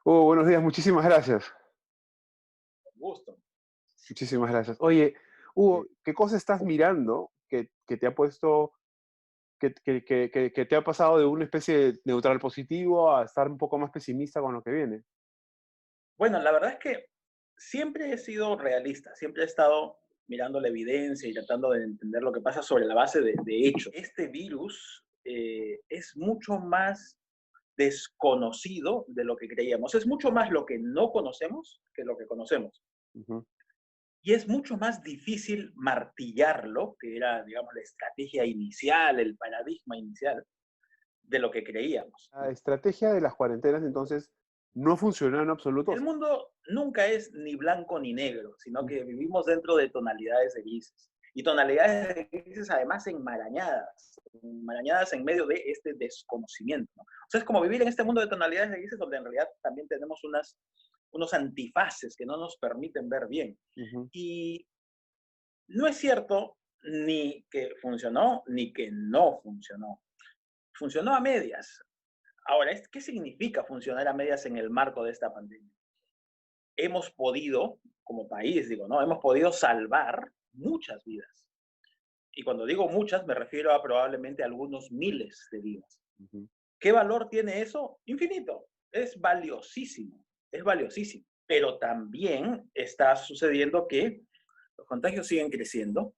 Buenos días, muchísimas gracias. Con gusto. Muchísimas gracias. Oye, Sí. ¿qué cosa estás mirando que te ha puesto, que te ha pasado de una especie de neutral positivo a estar un poco más pesimista con lo que viene? Bueno, la verdad es que siempre he sido realista, siempre he estado mirando la evidencia y tratando de entender lo que pasa sobre la base de hechos. Este virus es mucho más desconocido de lo que creíamos. Es mucho más lo que no conocemos que lo que conocemos. Ujú. Y es mucho más difícil martillarlo, que era, digamos, la estrategia inicial, el paradigma inicial, de lo que creíamos. La estrategia de las cuarentenas, entonces, no funcionó en absoluto. El mundo nunca es ni blanco ni negro, sino que vivimos dentro de tonalidades de grises. Y tonalidades de grises además enmarañadas en medio de este desconocimiento, ¿no? O sea, es como vivir en este mundo de tonalidades de grises donde en realidad también tenemos unos antifaces que no nos permiten ver bien. Ujú. Y no es cierto ni que funcionó ni que no funcionó. Funcionó a medias. Ahora, ¿qué significa funcionar a medias en el marco de esta pandemia? Hemos podido, como país, digo, ¿no? Hemos podido salvar muchas vidas. Y cuando digo muchas, me refiero a probablemente algunos miles de vidas. Ujú. ¿Qué valor tiene eso? Infinito. Es valiosísimo, es valiosísimo. Pero también está sucediendo que los contagios siguen creciendo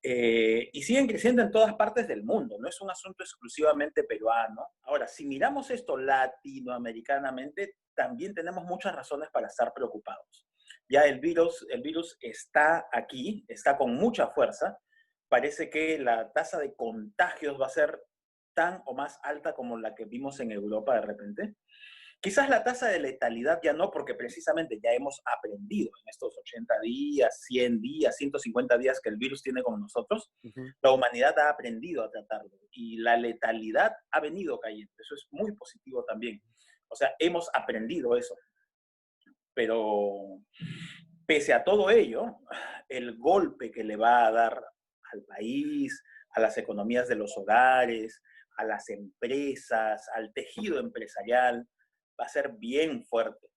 y siguen creciendo en todas partes del mundo. No es un asunto exclusivamente peruano. Ahora, si miramos esto latinoamericanamente, también tenemos muchas razones para estar preocupados. Ya el virus está aquí, está con mucha fuerza. Parece que la tasa de contagios va a ser tan o más alta como la que vimos en Europa de repente. Quizás la tasa de letalidad ya no, porque precisamente ya hemos aprendido en estos 80 días, 100 días, 150 días que el virus tiene con nosotros, Ujú. la humanidad ha aprendido a tratarlo y la letalidad ha venido cayendo. Eso es muy positivo también. O sea, hemos aprendido eso, pero pese a todo ello, el golpe que le va a dar al país, a las economías de los hogares, a las empresas, al tejido empresarial, va a ser bien fuerte.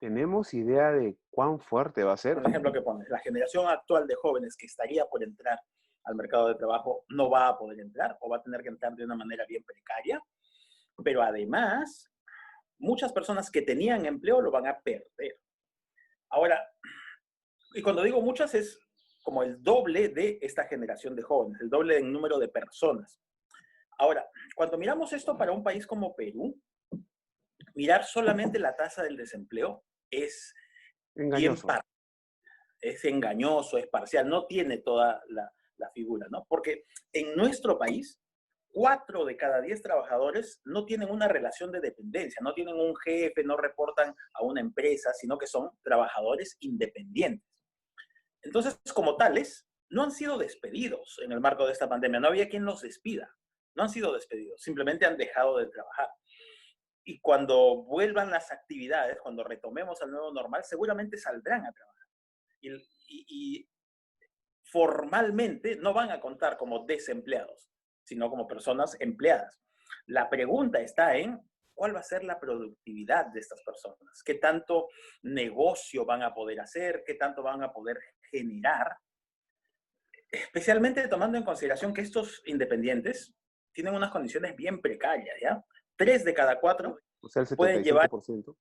¿Tenemos idea de cuán fuerte va a ser? Por el ejemplo que pones, la generación actual de jóvenes que estaría por entrar al mercado de trabajo no va a poder entrar o va a tener que entrar de una manera bien precaria, pero además muchas personas que tenían empleo lo van a perder. Ahora, y cuando digo muchas es como el doble de esta generación de jóvenes, el doble en número de personas. Ahora, cuando miramos esto para un país como Perú, mirar solamente la tasa del desempleo es bien Engañoso. parcial, es engañoso, es parcial, no tiene toda la figura, ¿no? Porque en nuestro país, 4 de cada 10 trabajadores no tienen una relación de dependencia, no tienen un jefe, no reportan a una empresa, sino que son trabajadores independientes. Entonces, como tales, no han sido despedidos en el marco de esta pandemia, no había quien los despida, no han sido despedidos, simplemente han dejado de trabajar. Y cuando vuelvan las actividades, cuando retomemos al nuevo normal, seguramente saldrán a trabajar. Y formalmente no van a contar como desempleados, sino como personas empleadas. La pregunta está en cuál va a ser la productividad de estas personas, qué tanto negocio van a poder hacer, qué tanto van a poder generar, especialmente tomando en consideración que estos independientes tienen unas condiciones bien precarias, ¿ya? 3 de cada 4 O sea, el pueden llevar, 75%.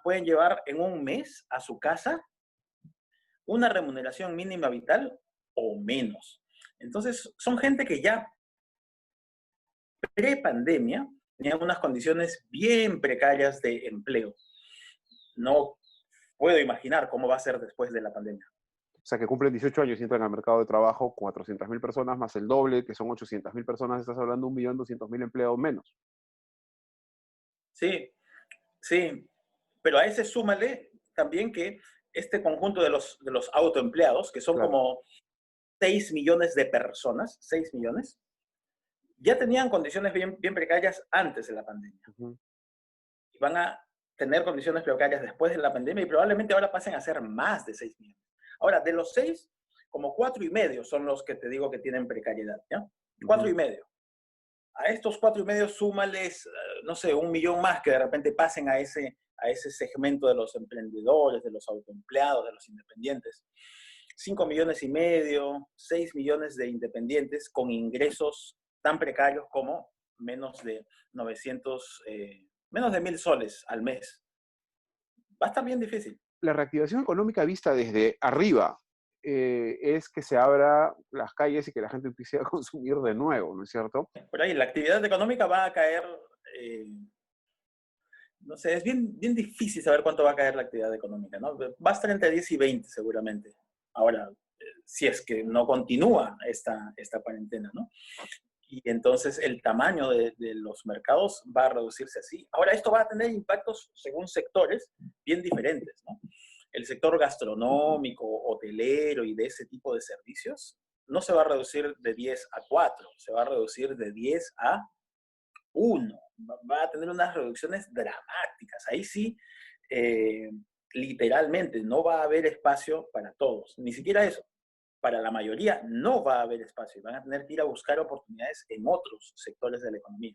pueden llevar en un mes a su casa una remuneración mínima vital o menos. Entonces, son gente que ya pre-pandemia tenían unas condiciones bien precarias de empleo. No puedo imaginar cómo va a ser después de la pandemia. O sea, que cumplen 18 años y entran al mercado de trabajo 400.000 personas, más el doble, que son 800.000 personas, estás hablando de 1.200.000 empleados menos. Sí, sí, pero a ese súmale también que este conjunto de los autoempleados, que son Claro. como 6 millones de personas, 6 millones, ya tenían condiciones bien, bien precarias antes de la pandemia. Ujú. Y van a tener condiciones precarias después de la pandemia y probablemente ahora pasen a ser más de 6 millones. Ahora, de los 6, como 4 y medio son los que te digo que tienen precariedad, ¿ya? 4 Ujú. y medio. A estos 4,5 súmales, no sé, 1 millón más que de repente pasen a ese segmento de los emprendedores, de los autoempleados, de los independientes. 5,5 millones, 6 millones de independientes con ingresos tan precarios como menos de 900, menos de 1.000 soles al mes. Va a estar bien difícil. La reactivación económica vista desde arriba es que se abra las calles y que la gente empiece a consumir de nuevo, ¿no es cierto? Por ahí, la actividad económica va a caer, no sé, es bien difícil saber cuánto va a caer la actividad económica, ¿no? Va a estar entre 10 y 20 seguramente. Ahora, si es que no continúa esta cuarentena, ¿no? Y entonces el tamaño de los mercados va a reducirse así. Ahora, esto va a tener impactos según sectores bien diferentes, ¿no? El sector gastronómico, hotelero y de ese tipo de servicios no se va a reducir de 10 a 4, se va a reducir de 10 a 1. Va a tener unas reducciones dramáticas. Ahí sí, eh, literalmente, no va a haber espacio para todos. Ni siquiera eso. Para la mayoría no va a haber espacio y van a tener que ir a buscar oportunidades en otros sectores de la economía.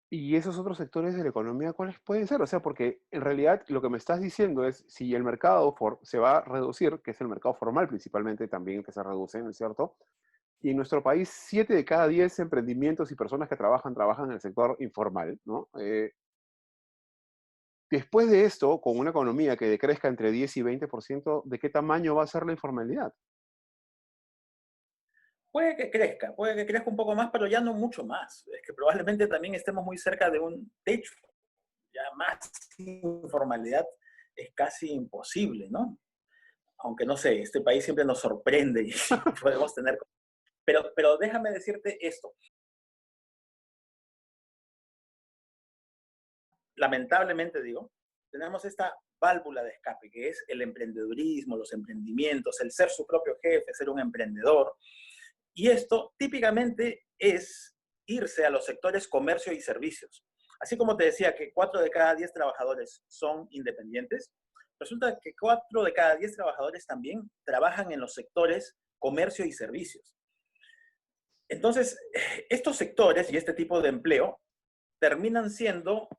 Y esos otros sectores de la economía, ¿cuáles pueden ser? O sea, porque en realidad lo que me estás diciendo es, si el mercado se va a reducir, que es el mercado formal principalmente también el que se reduce, ¿no es cierto? Y en nuestro país, 7 de cada 10 emprendimientos y personas que trabajan en el sector informal, ¿no? Después de esto, con una economía que decrezca entre 10 y 20%, ¿de qué tamaño va a ser la informalidad? Puede que crezca un poco más, pero ya no mucho más. Es que probablemente también estemos muy cerca de un techo. Ya más informalidad es casi imposible, ¿no? Aunque no sé, este país siempre nos sorprende y podemos tener... Pero déjame decirte esto. Lamentablemente digo, tenemos esta válvula de escape que es el emprendedurismo, los emprendimientos, el ser su propio jefe, ser un emprendedor. Y esto típicamente es irse a los sectores comercio y servicios. Así como te decía que 4 de cada 10 trabajadores son independientes, resulta que 4 de cada 10 trabajadores también trabajan en los sectores comercio y servicios. Entonces, estos sectores y este tipo de empleo terminan siendo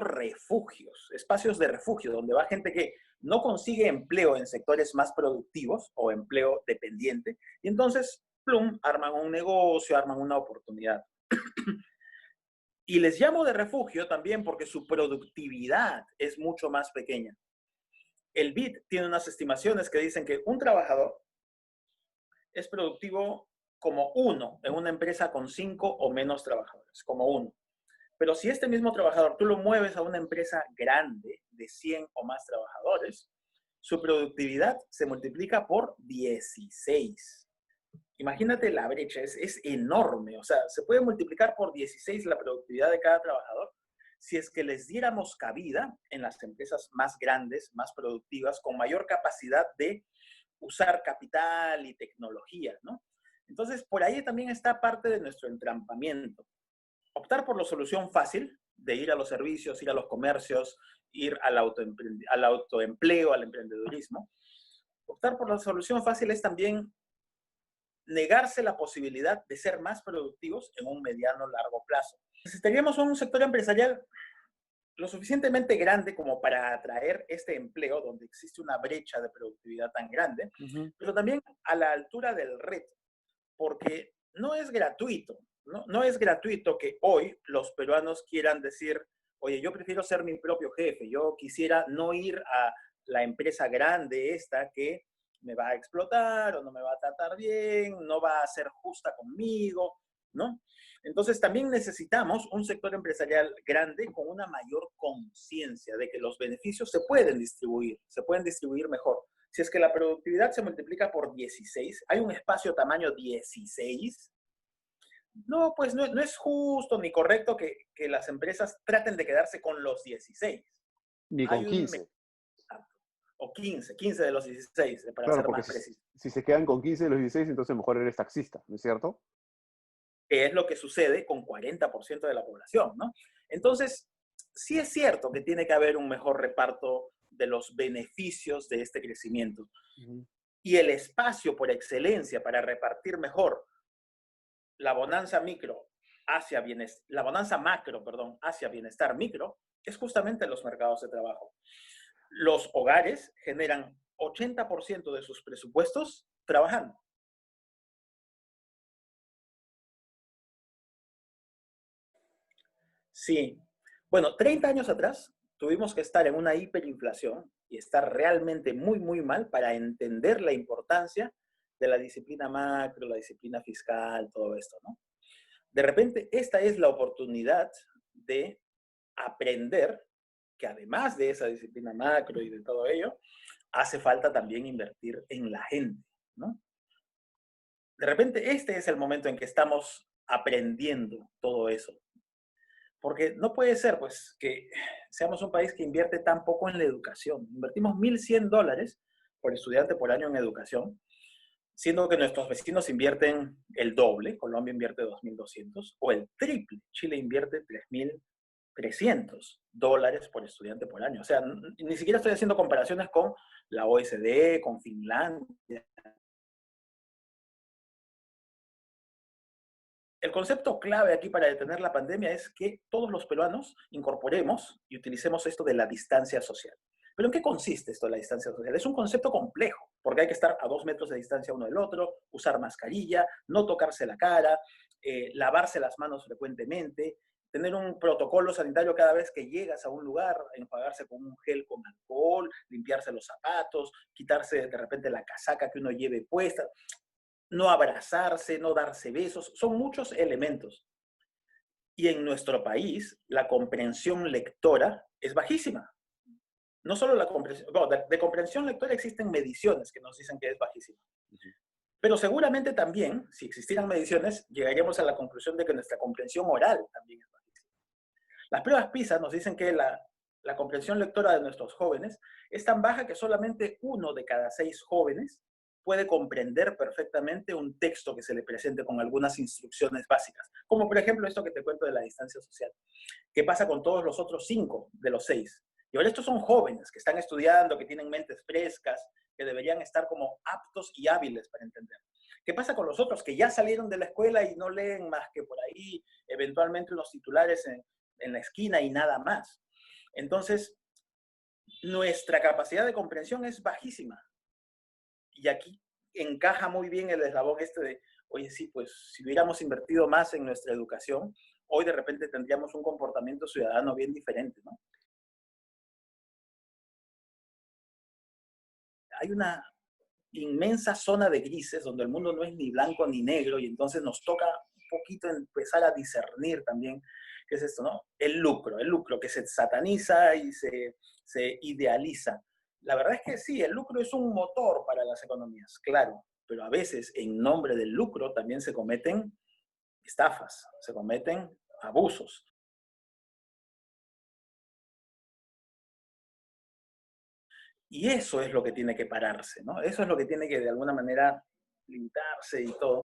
refugios, espacios de refugio, donde va gente que no consigue empleo en sectores más productivos o empleo dependiente, y entonces, plum, arman un negocio, arman una oportunidad. Y les llamo de refugio también porque su productividad es mucho más pequeña. El BID tiene unas estimaciones que dicen que un trabajador es productivo como uno en una empresa con 5 o menos trabajadores, como uno. Pero si este mismo trabajador tú lo mueves a una empresa grande de 100 o más trabajadores, su productividad se multiplica por 16. Imagínate la brecha, es enorme. O sea, se puede multiplicar por 16 la productividad de cada trabajador si es que les diéramos cabida en las empresas más grandes, más productivas, con mayor capacidad de usar capital y tecnología, ¿no? Entonces, por ahí también está parte de nuestro entrampamiento. Optar por la solución fácil de ir a los servicios, ir a los comercios, ir al autoempleo, al emprendedurismo. Optar por la solución fácil es también negarse la posibilidad de ser más productivos en un mediano largo plazo. Necesitaríamos un sector empresarial lo suficientemente grande como para atraer este empleo donde existe una brecha de productividad tan grande, pero también a la altura del reto, porque no es gratuito, no es gratuito que hoy los peruanos quieran decir, oye, yo prefiero ser mi propio jefe, yo quisiera no ir a la empresa grande esta que me va a explotar o no me va a tratar bien, no va a ser justa conmigo, ¿no? Entonces también necesitamos un sector empresarial grande con una mayor conciencia de que los beneficios se pueden distribuir mejor. Si es que la productividad se multiplica por 16, hay un espacio tamaño 16, no, pues no es justo ni correcto que las empresas traten de quedarse con los 16. Ni con Hay un 15. o 15 de los 16, para Claro, ser porque más preciso. si se quedan con 15 de los 16, entonces mejor eres taxista, ¿no es cierto? Que es lo que sucede con 40% de la población, ¿no? Entonces, sí es cierto que tiene que haber un mejor reparto de los beneficios de este crecimiento. Y el espacio por excelencia para repartir mejor la bonanza micro hacia bienestar, la bonanza macro, perdón, hacia bienestar micro, es justamente los mercados de trabajo. Los hogares generan 80% de sus presupuestos trabajando. Sí. Bueno, 30 años atrás tuvimos que estar en una hiperinflación y estar realmente muy, muy mal para entender la importancia de la disciplina macro, la disciplina fiscal, todo esto, ¿no? De repente, esta es la oportunidad de aprender que además de esa disciplina macro y de todo ello, hace falta también invertir en la gente, ¿no? De repente, este es el momento en que estamos aprendiendo todo eso. Porque no puede ser, pues, que seamos un país que invierte tan poco en la educación. Invertimos $1,100 por estudiante por año en educación, siendo que nuestros vecinos invierten el doble, Colombia invierte 2.200, o el triple, Chile invierte $3.300 por estudiante por año. O sea, ni siquiera estoy haciendo comparaciones con la OECD, con Finlandia. El concepto clave aquí para detener la pandemia es que todos los peruanos incorporemos y utilicemos esto de la distancia social. ¿Pero en qué consiste esto de la distancia social? Es un concepto complejo, porque hay que estar a 2 metros de distancia uno del otro, usar mascarilla, no tocarse la cara, lavarse las manos frecuentemente, tener un protocolo sanitario cada vez que llegas a un lugar, enjuagarse con un gel con alcohol, limpiarse los zapatos, quitarse de repente la casaca que uno lleve puesta, no abrazarse, no darse besos, son muchos elementos. Y en nuestro país, la comprensión lectora es bajísima. No solo la comprensión, bueno, de comprensión lectora existen mediciones que nos dicen que es bajísima. Pero seguramente también, si existieran mediciones, llegaríamos a la conclusión de que nuestra comprensión oral también es bajísima. Las pruebas PISA nos dicen que la comprensión lectora de nuestros jóvenes es tan baja que solamente 1 de cada 6 jóvenes puede comprender perfectamente un texto que se le presente con algunas instrucciones básicas, como por ejemplo esto que te cuento de la distancia social. ¿Qué pasa con todos los otros 5 de los 6? Y ahora estos son jóvenes que están estudiando, que tienen mentes frescas, que deberían estar como aptos y hábiles para entender. ¿Qué pasa con los otros que ya salieron de la escuela y no leen más que por ahí, eventualmente unos titulares en la esquina y nada más? Entonces, nuestra capacidad de comprensión es bajísima. Y aquí encaja muy bien el eslabón este de, oye, sí, pues si hubiéramos invertido más en nuestra educación, hoy de repente tendríamos un comportamiento ciudadano bien diferente, ¿no? Hay una inmensa zona de grises donde el mundo no es ni blanco ni negro y entonces nos toca un poquito empezar a discernir también qué es esto, ¿no? El lucro que se sataniza y se idealiza. La verdad es que sí, el lucro es un motor para las economías, claro, pero a veces en nombre del lucro también se cometen estafas, se cometen abusos. Y eso es lo que tiene que pararse, ¿no? Eso es lo que tiene que de alguna manera limitarse y todo.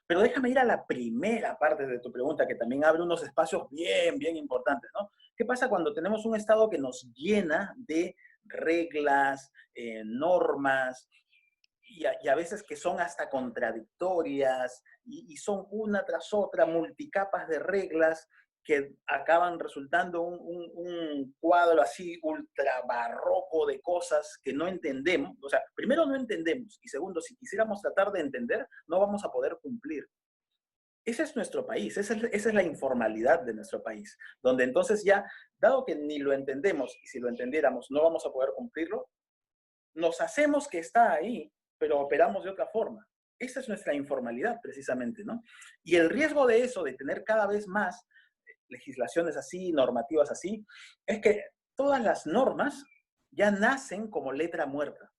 Pero déjame ir a la primera parte de tu pregunta, que también abre unos espacios bien, bien importantes, ¿no? ¿Qué pasa cuando tenemos un Estado que nos llena de reglas, normas, y a veces que son hasta contradictorias, y son una tras otra multicapas de reglas que acaban resultando un cuadro así ultra barroco de cosas que no entendemos? O sea, primero no entendemos y segundo, si quisiéramos tratar de entender, no vamos a poder cumplir. Ese es nuestro país, esa es la informalidad de nuestro país, donde entonces ya, dado que ni lo entendemos y si lo entendiéramos no vamos a poder cumplirlo, nos hacemos que está ahí, pero operamos de otra forma. Esa es nuestra informalidad precisamente, ¿no? Y el riesgo de eso, de tener cada vez más legislaciones así, normativas así, es que todas las normas ya nacen como letra muerta,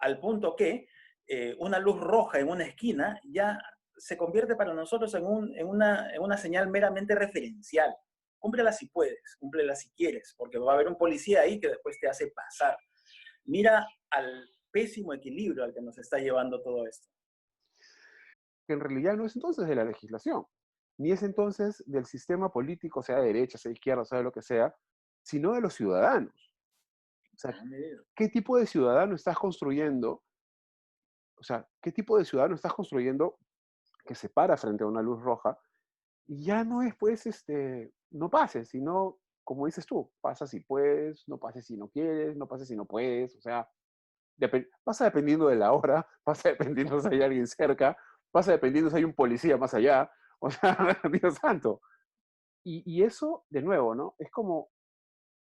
al punto que una luz roja en una esquina ya se convierte para nosotros en una señal meramente referencial. Cúmplela si puedes, cúmplela si quieres, porque va a haber un policía ahí que después te hace pasar. Mira al pésimo equilibrio al que nos está llevando todo esto. Que en realidad no es entonces de la legislación, ni es entonces del sistema político, sea de derecha, sea de izquierda, sea de lo que sea, sino de los ciudadanos. O sea, ¿qué tipo de ciudadano estás construyendo O sea, ¿qué tipo de ciudadano estás construyendo que se para frente a una luz roja? Y ya no es, pues, no pases, sino, como dices tú, pasa si puedes, no pases si no quieres, no pases si no puedes. O sea, pasa dependiendo de la hora, pasa dependiendo si hay alguien cerca, pasa dependiendo si hay un policía más allá. O sea, Dios santo. Y eso, de nuevo, ¿no? Es como,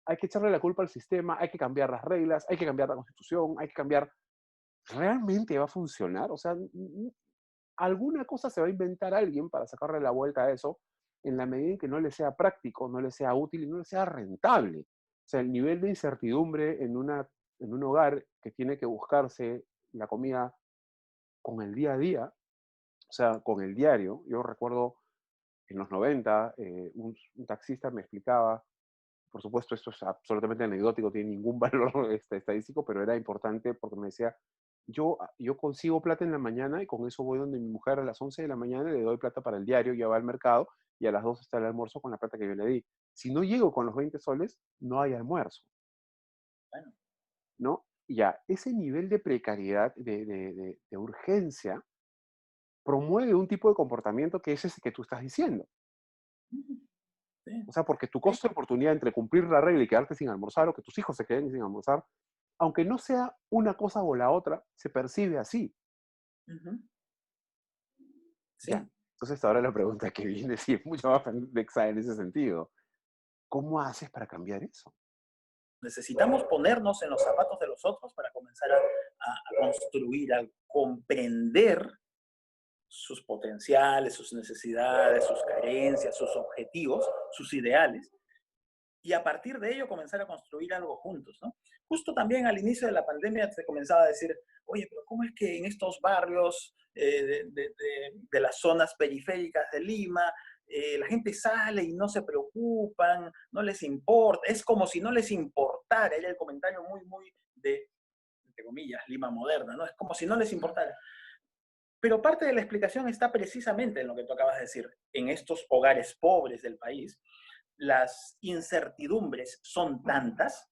hay que echarle la culpa al sistema, hay que cambiar las reglas, hay que cambiar la constitución, hay que cambiar. ¿Realmente va a funcionar? O sea, alguna cosa se va a inventar alguien para sacarle la vuelta a eso en la medida en que no le sea práctico, no le sea útil y no le sea rentable. O sea, el nivel de incertidumbre en un hogar que tiene que buscarse la comida con el día a día, o sea, con el diario. Yo recuerdo en los 90, un taxista me explicaba, por supuesto esto es absolutamente anecdótico, no tiene ningún valor estadístico, pero era importante porque me decía, yo consigo plata en la mañana y con eso voy donde mi mujer a las 11 de la mañana, le doy plata para el diario, ya va al mercado y a las 2 está el almuerzo con la plata que yo le di. Si no llego con los 20 soles, no hay almuerzo, Bueno, ¿no? Y ya, ese nivel de precariedad, de urgencia, promueve un tipo de comportamiento que es ese que tú estás diciendo. ujú, sí, O sea, porque tu sí, costo de oportunidad entre cumplir la regla y quedarte sin almorzar o que tus hijos se queden sin almorzar, aunque no sea una cosa o la otra, se percibe así. ujú, Ya. sí. Entonces ahora la pregunta que viene sí es mucho más compleja en ese sentido. ¿Cómo haces para cambiar eso? Necesitamos ponernos en los zapatos de los otros para comenzar a construir, a comprender sus potenciales, sus necesidades, sus carencias, sus objetivos, sus ideales, y a partir de ello comenzar a construir algo juntos, ¿no? Justo también al inicio de la pandemia se comenzaba a decir, oye, pero ¿cómo es que en estos barrios de las zonas periféricas de Lima la gente sale y no se preocupan, no les importa? Es como si no les importara, era el comentario muy de, entre comillas, Lima moderna, ¿no? Es como si no les importara. Pero parte de la explicación está precisamente en lo que tú acabas de decir. En estos hogares pobres del país, las incertidumbres son tantas,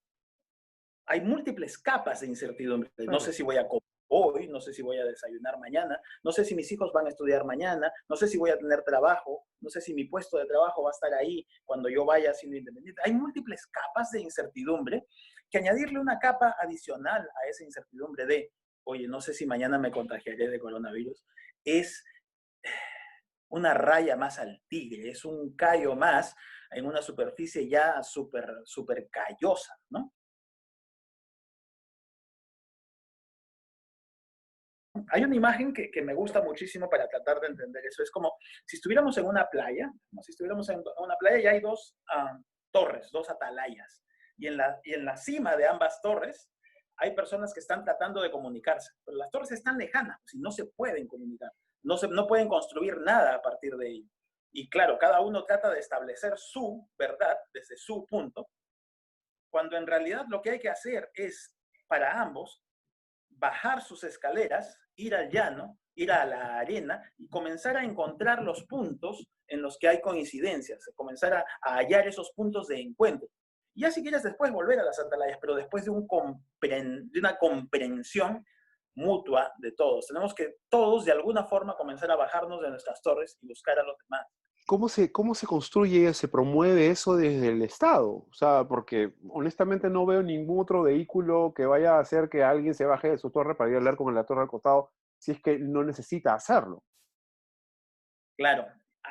hay múltiples capas de incertidumbre. No sé Claro. si voy a comer hoy, no sé si voy a desayunar mañana, no sé si mis hijos van a estudiar mañana, no sé si voy a tener trabajo, no sé si mi puesto de trabajo va a estar ahí cuando yo vaya siendo independiente. Hay múltiples capas de incertidumbre que añadirle una capa adicional a esa incertidumbre de, oye, no sé si mañana me contagiaré de coronavirus, es una raya más al tigre, es un callo más en una superficie ya súper callosa, ¿no? Hay una imagen que me gusta muchísimo para tratar de entender eso. Es como si estuviéramos en una playa, como si estuviéramos en una playa y hay dos torres, dos atalayas. Y en la cima de ambas torres hay personas que están tratando de comunicarse, pero las torres están lejanas y no se pueden comunicar, no pueden construir nada a partir de ello. Y claro, cada uno trata de establecer su verdad desde su punto, cuando en realidad lo que hay que hacer es, para ambos, bajar sus escaleras, ir al llano, ir a la arena y comenzar a encontrar los puntos en los que hay coincidencias, comenzar a hallar esos puntos de encuentro. Y ya si quieres después volver a las atalayas, pero después de una comprensión mutua de todos. Tenemos que todos de alguna forma comenzar a bajarnos de nuestras torres y buscar a los demás. Cómo se construye, se promueve eso desde el Estado? O sea, porque honestamente no veo ningún otro vehículo que vaya a hacer que alguien se baje de su torre para ir a hablar con la torre al costado si es que no necesita hacerlo. Claro,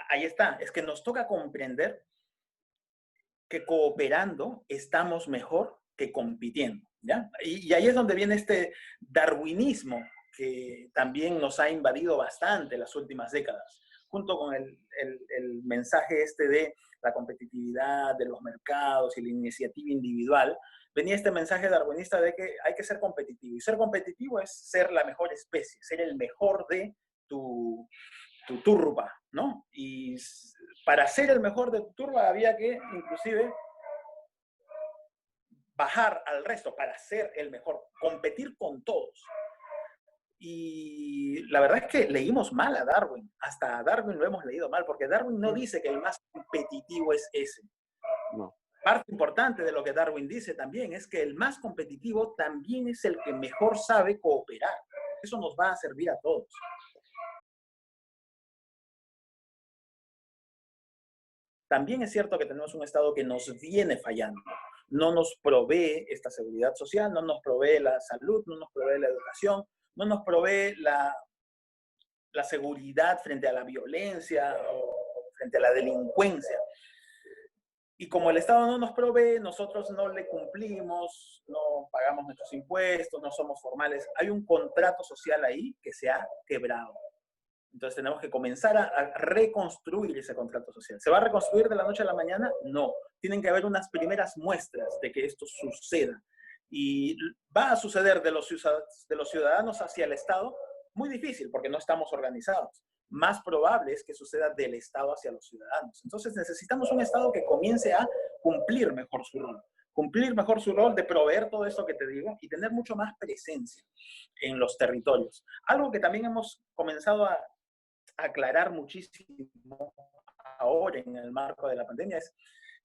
ahí está. Es que nos toca comprender que cooperando estamos mejor que compitiendo, ¿ya? Y ahí es donde viene este darwinismo que también nos ha invadido bastante las últimas décadas, junto con el mensaje este de la competitividad, de los mercados y la iniciativa individual, venía este mensaje darwinista de que hay que ser competitivo. Y ser competitivo es ser la mejor especie, ser el mejor de tu, tu turba, ¿no? Y para ser el mejor de tu turba había que inclusive bajar al resto para ser el mejor, competir con todos. Y la verdad es que leímos mal a Darwin, hasta a Darwin lo hemos leído mal, porque Darwin no Mm. dice que el más competitivo es ese. No. Parte importante de lo que Darwin dice también es que el más competitivo también es el que mejor sabe cooperar. Eso nos va a servir a todos. También es cierto que tenemos un Estado que nos viene fallando. No nos provee esta seguridad social, no nos provee la salud, no nos provee la educación, no nos provee la seguridad frente a la violencia o frente a la delincuencia. Y como el Estado no nos provee, nosotros no le cumplimos, no pagamos nuestros impuestos, no somos formales. Hay un contrato social ahí que se ha quebrado. Entonces tenemos que comenzar a reconstruir ese contrato social. ¿Se va a reconstruir de la noche a la mañana? No. Tienen que haber unas primeras muestras de que esto suceda. Y va a suceder de los ciudadanos hacia el Estado muy difícil porque no estamos organizados. Más probable es que suceda del Estado hacia los ciudadanos. Entonces necesitamos un Estado que comience a cumplir mejor su rol. Cumplir mejor su rol de proveer todo esto que te digo y tener mucho más presencia en los territorios. Algo que también hemos comenzado a aclarar muchísimo ahora en el marco de la pandemia es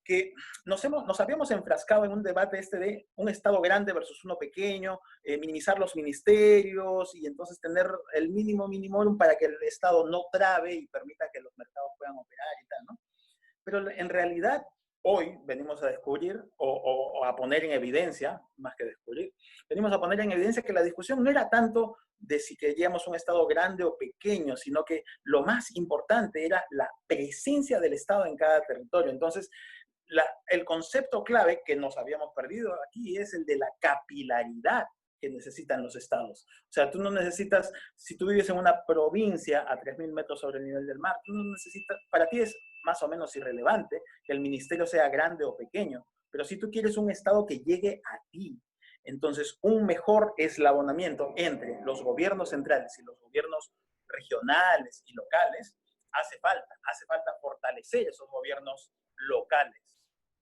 que nos habíamos enfrascado en un debate de un Estado grande versus uno pequeño, minimizar los ministerios y entonces tener el mínimo minimorum para que el Estado no trabe y permita que los mercados puedan operar y tal, ¿no? Pero en realidad hoy venimos a descubrir o a poner en evidencia, más que descubrir, venimos a poner en evidencia que la discusión no era tanto de si queríamos un Estado grande o pequeño, sino que lo más importante era la presencia del Estado en cada territorio. Entonces, el concepto clave que nos habíamos perdido aquí es el de la capilaridad que necesitan los estados. O sea, tú no necesitas, si tú vives en una provincia a 3.000 metros sobre el nivel del mar, tú no necesitas, para ti es más o menos irrelevante que el ministerio sea grande o pequeño, pero si tú quieres un estado que llegue a ti, entonces un mejor eslabonamiento entre los gobiernos centrales y los gobiernos regionales y locales hace falta fortalecer esos gobiernos locales.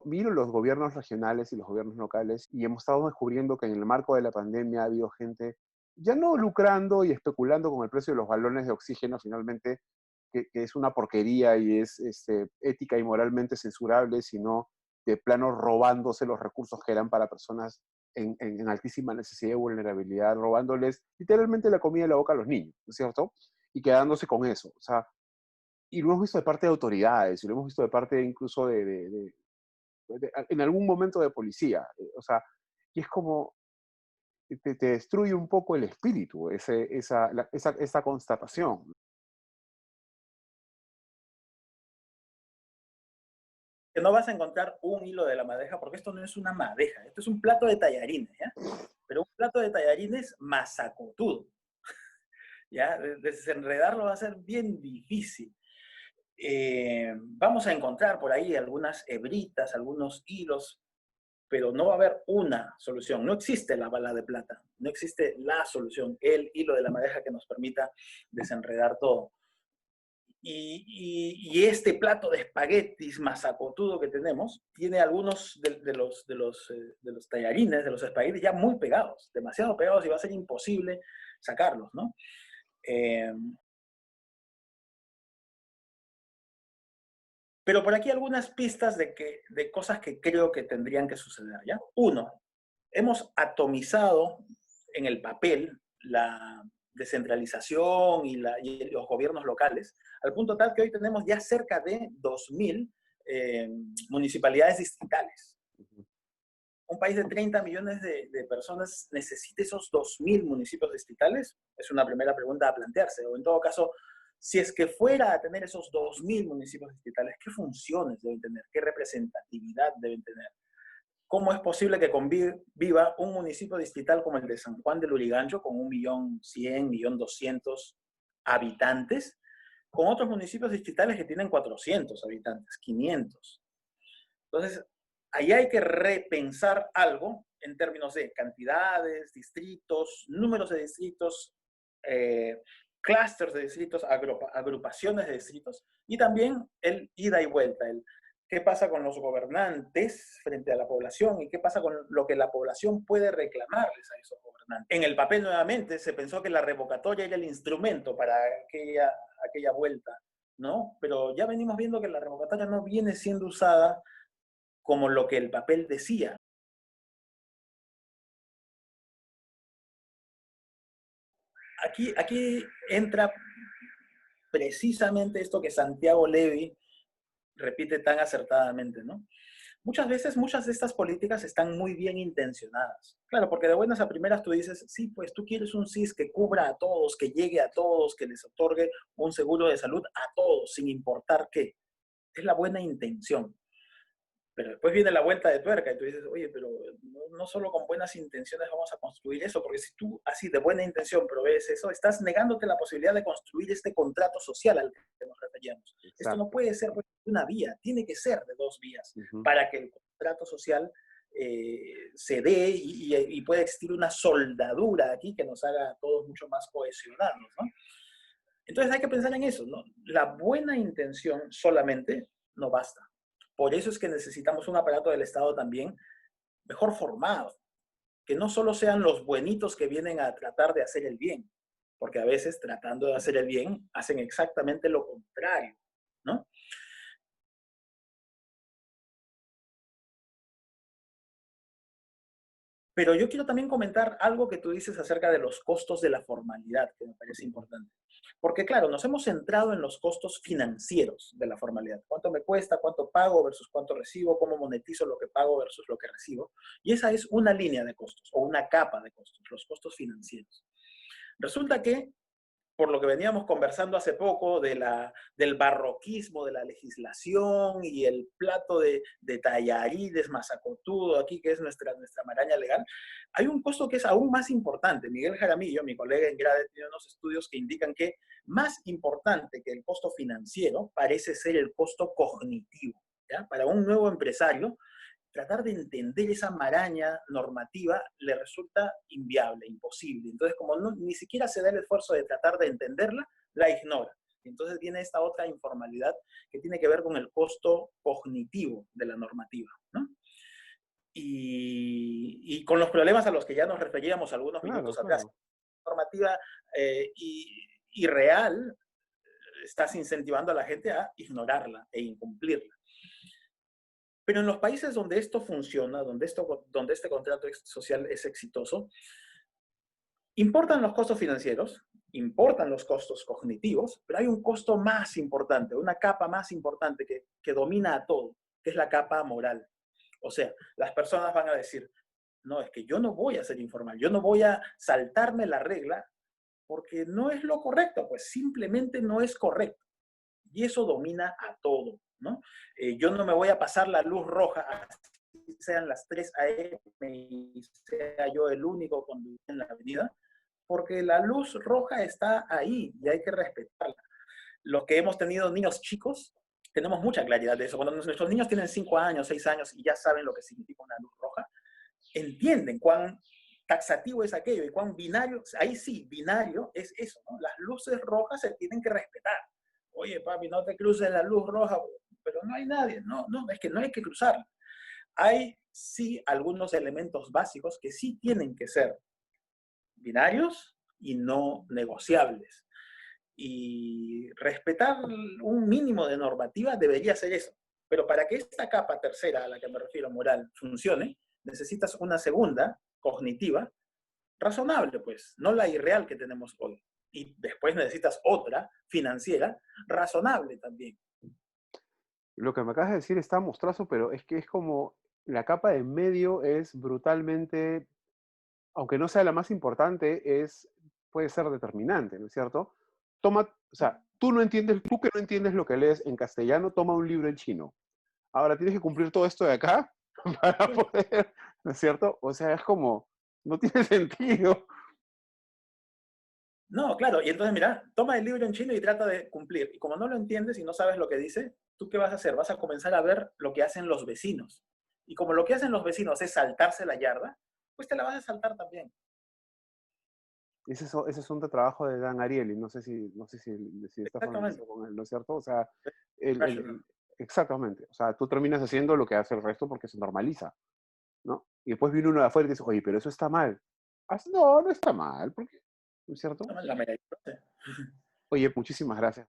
Miro los gobiernos regionales y los gobiernos locales y hemos estado descubriendo que en el marco de la pandemia ha habido gente ya no lucrando y especulando con el precio de los balones de oxígeno finalmente, que es una porquería y es ética y moralmente censurable, sino de plano robándose los recursos que eran para personas en altísima necesidad y vulnerabilidad, robándoles literalmente la comida de la boca a los niños, ¿no es cierto? Y quedándose con eso. O sea, y lo hemos visto de parte de autoridades, y lo hemos visto de parte incluso en algún momento de policía. O sea, y es como, te destruye un poco el espíritu, esa constatación. Que no vas a encontrar un hilo de la madeja, porque esto no es una madeja, esto es un plato de tallarines, ¿ya? Pero un plato de tallarines masacotudo, ¿ya? Desenredarlo va a ser bien difícil. Vamos a encontrar por ahí algunas hebritas, algunos hilos, pero no va a haber una solución. No existe la bala de plata, no existe la solución, el hilo de la madeja que nos permita desenredar todo. Y este plato de espaguetis masacotudo que tenemos tiene algunos de los tallarines, de los espaguetis ya muy pegados, demasiado pegados y va a ser imposible sacarlos, ¿no? Pero por aquí algunas pistas de cosas que creo que tendrían que suceder, ¿ya? Uno, hemos atomizado en el papel la descentralización y los gobiernos locales, al punto tal que hoy tenemos ya cerca de 2.000 municipalidades distritales. Un país de 30 millones de personas necesita esos 2.000 municipios distritales, es una primera pregunta a plantearse, o en todo caso, si es que fuera a tener esos 2.000 municipios distritales, ¿qué funciones deben tener? ¿Qué representatividad deben tener? ¿Cómo es posible que conviva un municipio distrital como el de San Juan de Lurigancho, con 1.100.000, 1.200.000 habitantes, con otros municipios distritales que tienen 400 habitantes, 500? Entonces, ahí hay que repensar algo en términos de cantidades, distritos, números de distritos, clústeres de distritos, agrupaciones de distritos, y también el ida y vuelta, el qué pasa con los gobernantes frente a la población y qué pasa con lo que la población puede reclamarles a esos gobernantes. En el papel nuevamente se pensó que la revocatoria era el instrumento para aquella vuelta, ¿no? Pero ya venimos viendo que la revocatoria no viene siendo usada como lo que el papel decía. aquí entra precisamente esto que Santiago Levy repite tan acertadamente, ¿no? Muchas veces, muchas de estas políticas están muy bien intencionadas. Claro, porque de buenas a primeras tú dices, sí, pues tú quieres un SIS que cubra a todos, que llegue a todos, que les otorgue un seguro de salud a todos, sin importar qué. Es la buena intención. Pero después viene la vuelta de tuerca y tú dices, oye, pero no solo con buenas intenciones vamos a construir eso, porque si tú así de buena intención provees eso, estás negándote la posibilidad de construir este contrato social al que nos referíamos. Esto no Exacto. puede ser pues, de una vía, tiene que ser de dos vías Ujú. para que el contrato social se dé y pueda existir una soldadura aquí que nos haga a todos mucho más cohesionados, ¿no? Entonces hay que pensar en eso, ¿no? La buena intención solamente no basta. Por eso es que necesitamos un aparato del Estado también mejor formado, que no solo sean los buenitos que vienen a tratar de hacer el bien, porque a veces tratando de hacer el bien hacen exactamente lo contrario, ¿no? Pero yo quiero también comentar algo que tú dices acerca de los costos de la formalidad, que me parece importante. Porque claro, nos hemos centrado en los costos financieros de la formalidad. ¿Cuánto me cuesta? ¿Cuánto pago versus cuánto recibo? ¿Cómo monetizo lo que pago versus lo que recibo? Y esa es una línea de costos o una capa de costos, los costos financieros. Resulta que por lo que veníamos conversando hace poco del barroquismo de la legislación y el plato de tallarines mazacotudo aquí, que es nuestra maraña legal, hay un costo que es aún más importante. Miguel Jaramillo, mi colega en Grade, tiene unos estudios que indican que más importante que el costo financiero parece ser el costo cognitivo. ¿Ya? Para un nuevo empresario, tratar de entender esa maraña normativa le resulta inviable, imposible. Entonces, como ni siquiera se da el esfuerzo de tratar de entenderla, la ignora. Entonces viene esta otra informalidad que tiene que ver con el costo cognitivo de la normativa, ¿no? Y con los problemas a los que ya nos referíamos algunos Claro, minutos atrás. claro. Normativa irreal, estás incentivando a la gente a ignorarla e incumplirla. Pero en los países donde esto funciona, donde este contrato social es exitoso, importan los costos financieros, importan los costos cognitivos, pero hay un costo más importante, una capa más importante que domina a todo, que es la capa moral. O sea, las personas van a decir, no, es que yo no voy a ser informal, yo no voy a saltarme la regla porque no es lo correcto, pues simplemente no es correcto. Y eso domina a todo, ¿no? Yo no me voy a pasar la luz roja, así sean las 3 a.m. y sea yo el único conductor en la avenida, porque la luz roja está ahí y hay que respetarla. Los que hemos tenido niños chicos, tenemos mucha claridad de eso. Cuando nuestros niños tienen 5 años, 6 años y ya saben lo que significa una luz roja, entienden cuán taxativo es aquello y cuán binario, ahí sí, binario es eso, ¿no? Las luces rojas se tienen que respetar. Oye, papi, no te cruces la luz roja, pero no hay nadie. No, no, es que no hay que cruzarla. Hay sí algunos elementos básicos que sí tienen que ser binarios y no negociables. Y respetar un mínimo de normativa debería ser eso. Pero para que esta capa tercera a la que me refiero, moral, funcione, necesitas una segunda, cognitiva, razonable, pues, no la irreal que tenemos hoy. Y después necesitas otra, financiera, razonable también. Lo que me acabas de decir está mostrazo, pero es que es como la capa de en medio es brutalmente, aunque no sea la más importante, puede ser determinante, ¿no es cierto? Toma, o sea, tú que no entiendes lo que lees en castellano, toma un libro en chino. Ahora tienes que cumplir todo esto de acá para poder, ¿no es cierto? O sea, es como, no tiene sentido. No, claro, y entonces mira, toma el libro en chino y trata de cumplir. Y como no lo entiendes y no sabes lo que dice, ¿tú qué vas a hacer? Vas a comenzar a ver lo que hacen los vecinos. Y como lo que hacen los vecinos es saltarse la yarda, pues te la vas a saltar también. Ese es un trabajo de Dan Ariely, no sé si estás Exactamente. familiarizado con él, ¿no es cierto? O sea, el, Rational. el- exactamente. O sea, tú terminas haciendo lo que hace el resto porque se normaliza, ¿no? Y después viene uno de afuera y dice, oye, pero eso está mal. No, no está mal, ¿por qué? ¿No es cierto? La mayoría. Oye, muchísimas gracias.